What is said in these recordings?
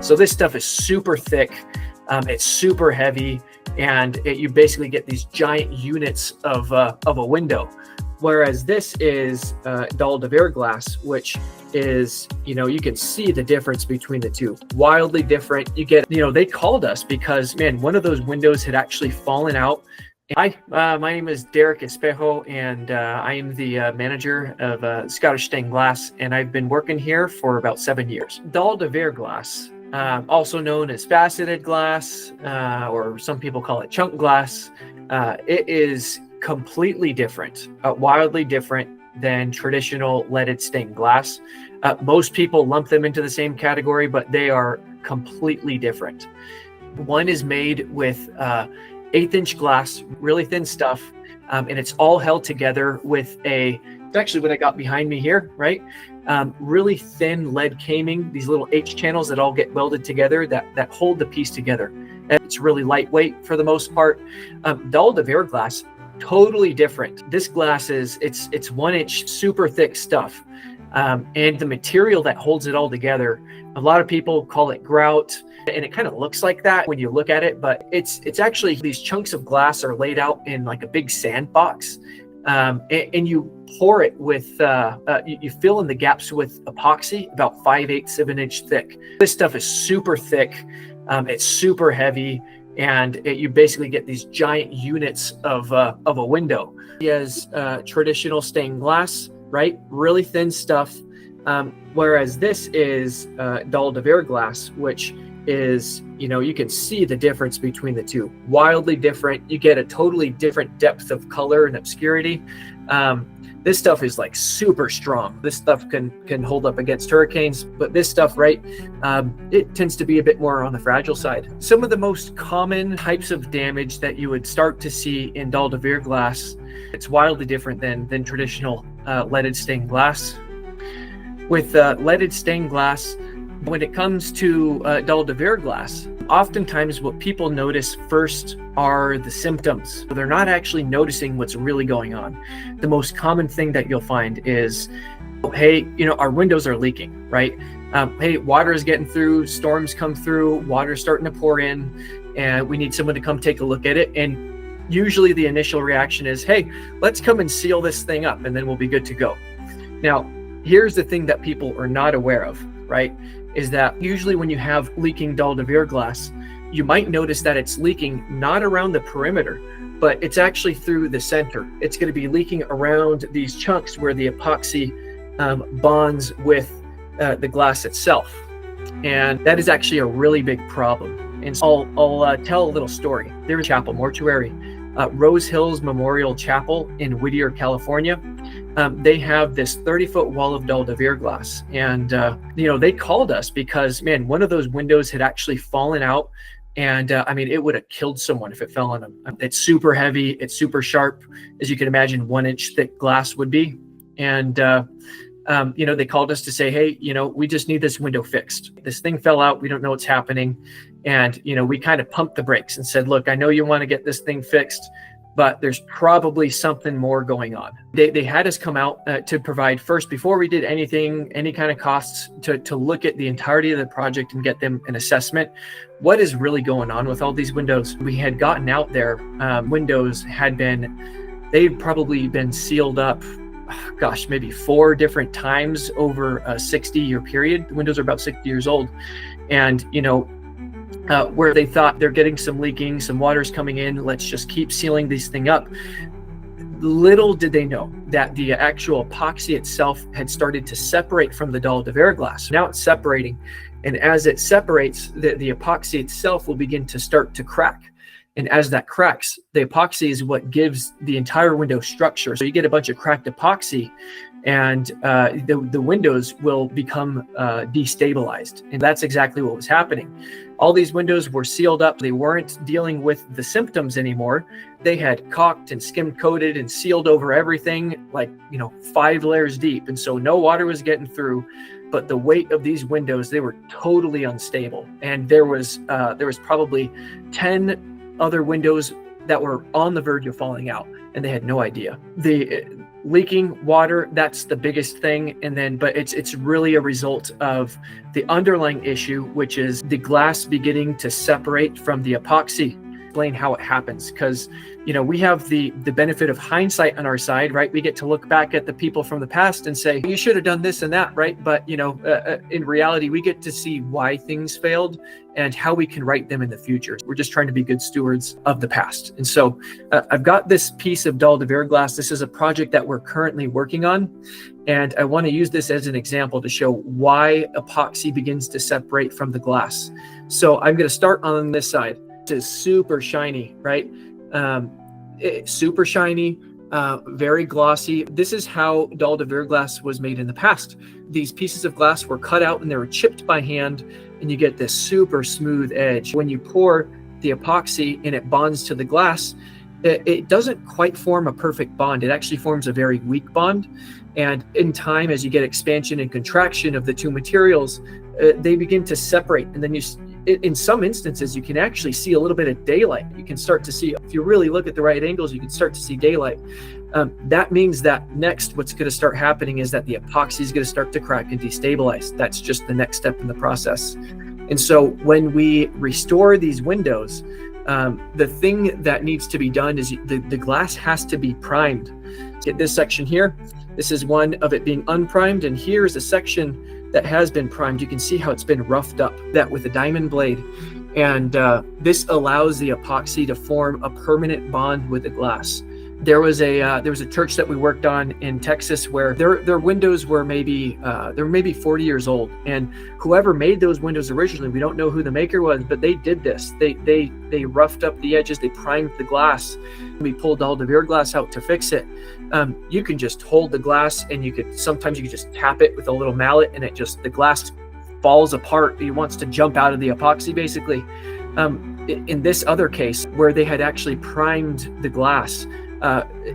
So this stuff is super thick, it's super heavy, and you basically get these giant units of a window. Whereas this is Dalle de Verre glass, which is, you can see the difference between the two. Wildly different. You get, they called us because, man, one of those windows had actually fallen out. Hi, my name is Derek Espejo, and I am the manager of Scottish Stained Glass, and I've been working here for about 7 years. Dalle de Verre glass, also known as faceted glass, or some people call it chunk glass. It is completely different, wildly different than traditional leaded stained glass. Most people lump them into the same category, but they are completely different. One is made with 1/8" glass, really thin stuff, and it's all held together with it's actually what I got behind me here, right? Really thin lead caming, these little H channels that all get welded together that hold the piece together. And it's really lightweight for the most part. Dalle de Verre glass, totally different. This glass it's 1" super thick stuff. And the material that holds it all together, a lot of people call it grout, and it kind of looks like that when you look at it, but it's actually these chunks of glass are laid out in like a big sandbox, and you pour it with, you fill in the gaps with epoxy, about 5/8 of an inch thick. This stuff is super thick, it's super heavy, and you basically get these giant units of a window. He has traditional stained glass, right? Really thin stuff. Whereas this is Dalle de Verre glass, which is, you can see the difference between the two. Wildly different. You get a totally different depth of color and obscurity. This stuff is like super strong. This stuff can hold up against hurricanes, but this stuff, right, it tends to be a bit more on the fragile side. Some of the most common types of damage that you would start to see in Dalle de Verre glass, it's wildly different than traditional leaded stained glass. With leaded stained glass, when it comes to Dalle de Verre glass, oftentimes what people notice first are the symptoms. They're not actually noticing what's really going on. The most common thing that you'll find is, hey, our windows are leaking, right? Hey, water is getting through, storms come through, water's starting to pour in, and we need someone to come take a look at it. And usually the initial reaction is, hey, let's come and seal this thing up, and then we'll be good to go. Now, here's the thing that people are not aware of, right? Is that usually when you have leaking Dalle de Verre glass, you might notice that it's leaking not around the perimeter, but it's actually through the center. It's going to be leaking around these chunks where the epoxy bonds with the glass itself. And that is actually a really big problem. And so I'll tell a little story. There was a chapel mortuary, Rose Hills Memorial Chapel in Whittier, California. They have this 30-foot wall of Dalle de Verre glass, and they called us because, man, one of those windows had actually fallen out, and I mean, it would have killed someone if it fell on them. It's super heavy, it's super sharp, as you can imagine 1" thick glass would be. And they called us to say, hey, we just need this window fixed. This thing fell out, we don't know what's happening. And we kind of pumped the brakes and said, look, I know you want to get this thing fixed, but there's probably something more going on. They had us come out to provide first, before we did anything, any kind of costs, to look at the entirety of the project and get them an assessment. What is really going on with all these windows? We had gotten out there, windows they'd probably been sealed up, gosh, maybe 4 different times over a 60-year period. The windows are about 60 years old. And, where they thought they're getting some leaking, some water's coming in, let's just keep sealing this thing up. Little did they know that the actual epoxy itself had started to separate from the Dalle de Verre glass. Now it's separating, and as it separates, the epoxy itself will begin to start to crack. And as that cracks, the epoxy is what gives the entire window structure. So you get a bunch of cracked epoxy, and the windows will become destabilized. And that's exactly what was happening. All these windows were sealed up. They weren't dealing with the symptoms anymore. They had caulked and skim coated and sealed over everything, like 5 layers deep. And so no water was getting through. But the weight of these windows, they were totally unstable. And there was probably 10 other windows that were on the verge of falling out, and they had no idea. leaking water, that's the biggest thing. And then, but it's really a result of the underlying issue, which is the glass beginning to separate from the epoxy. Explain how it happens, because we have the benefit of hindsight on our side, right? We get to look back at the people from the past and say, you should have done this and that, right? But in reality, we get to see why things failed and how we can right them in the future. We're just trying to be good stewards of the past. And so I've got this piece of Dalle de Verre glass. This is a project that we're currently working on, and I want to use this as an example to show why epoxy begins to separate from the glass. So I'm going to start on this side. Is super shiny, right? Super shiny, very glossy. This is how Dalle de Verre glass was made in the past. These pieces of glass were cut out and they were chipped by hand, and you get this super smooth edge. When you pour the epoxy and it bonds to the glass, it doesn't quite form a perfect bond. It actually forms a very weak bond. And in time, as you get expansion and contraction of the two materials, they begin to separate. And then in some instances, you can actually see a little bit of daylight. You can start to see, if you really look at the right angles, you can start to see daylight. That means that next, what's going to start happening is that the epoxy is going to start to crack and destabilize. That's just the next step in the process. And so when we restore these windows, the thing that needs to be done is the glass has to be primed. Get this section here. This is one of it being unprimed, and here is a section that has been primed. You can see how it's been roughed up, that with a diamond blade. And this allows the epoxy to form a permanent bond with the glass. There was a church that we worked on in Texas where their windows were maybe 40 years old, and whoever made those windows originally, we don't know who the maker was, but they did this. They roughed up the edges, they primed the glass. We pulled Dalle de Verre glass out to fix it. You can just hold the glass, and sometimes you can just tap it with a little mallet, and the glass falls apart. It wants to jump out of the epoxy, basically. In this other case, where they had actually primed the glass,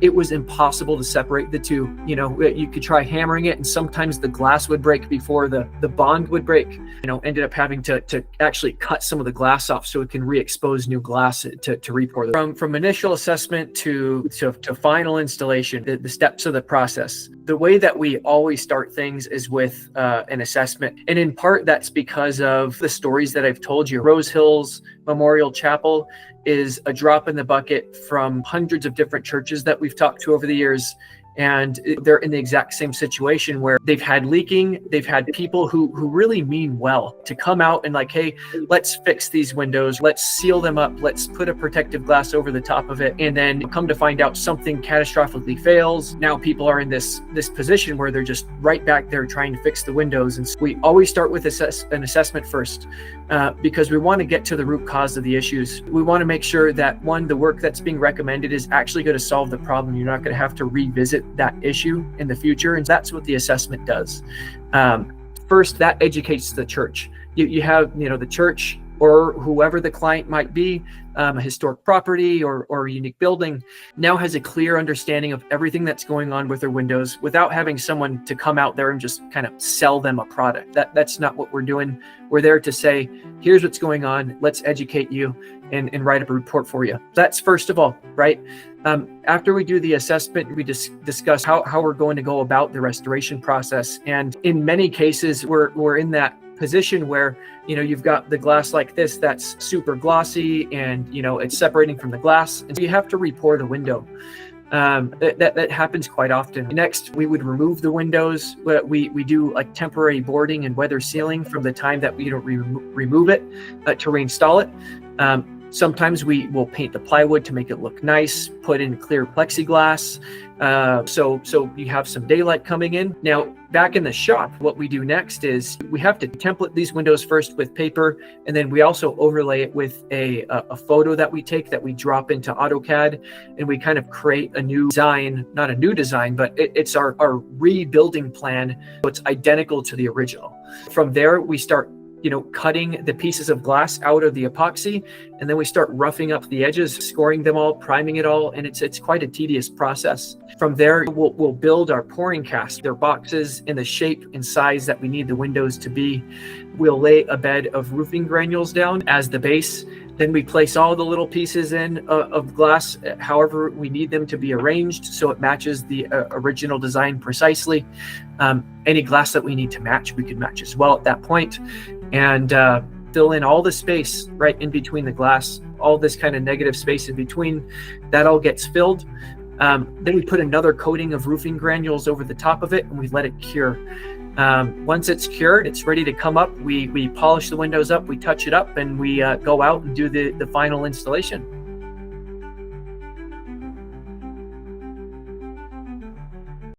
it was impossible to separate the two. You could try hammering it, and sometimes the glass would break before the bond would break. Ended up having to actually cut some of the glass off so it can re-expose new glass to re-pour. From initial assessment to final installation, the steps of the process. The way that we always start things is with an assessment, and in part that's because of the stories that I've told you. Rose Hills Memorial Chapel is a drop in the bucket from hundreds of different churches that we've talked to over the years. And they're in the exact same situation where they've had leaking. They've had people who really mean well to come out and like, hey, let's fix these windows. Let's seal them up. Let's put a protective glass over the top of it. And then come to find out something catastrophically fails. Now people are in this position where they're just right back there trying to fix the windows. And so we always start with an assessment first, because we want to get to the root cause of the issues. We want to make sure that, one, the work that's being recommended is actually going to solve the problem. You're not going to have to revisit that issue in the future. And that's what the assessment does. First, that educates the church. You have, the church or whoever the client might be, a historic property or a unique building, now has a clear understanding of everything that's going on with their windows without having someone to come out there and just kind of sell them a product. That's not what we're doing. We're there to say, here's what's going on. Let's educate you and write up a report for you. That's first of all, right? After we do the assessment, we discuss how we're going to go about the restoration process. And in many cases, we're in that position where, you've got the glass like this that's super glossy and, it's separating from the glass. And so you have to re-pour the window. That happens quite often. Next, we would remove the windows. We do like temporary boarding and weather sealing from the time that we remove it to reinstall it. Sometimes we will paint the plywood to make it look nice, put in clear plexiglass, so you have some daylight coming in. Now, back in the shop, what we do next is we have to template these windows first with paper, and then we also overlay it with a photo that we take that we drop into AutoCAD, and we kind of create a new design, not a new design, but it's our rebuilding plan, so it's identical to the original. From there, we start cutting the pieces of glass out of the epoxy, and then we start roughing up the edges, scoring them all, priming it all, and it's quite a tedious process. From there, we'll build our pouring cast, their boxes in the shape and size that we need the windows to be. We'll lay a bed of roofing granules down as the base. Then we place all the little pieces in of glass, however we need them to be arranged, so it matches the original design precisely. Any glass that we need to match, we could match as well at that point, and fill in all the space right in between the glass, all this kind of negative space in between. That all gets filled. Then we put another coating of roofing granules over the top of it, and we let it cure. Once it's cured, it's ready to come up. We polish the windows up, we touch it up, and we go out and do the final installation.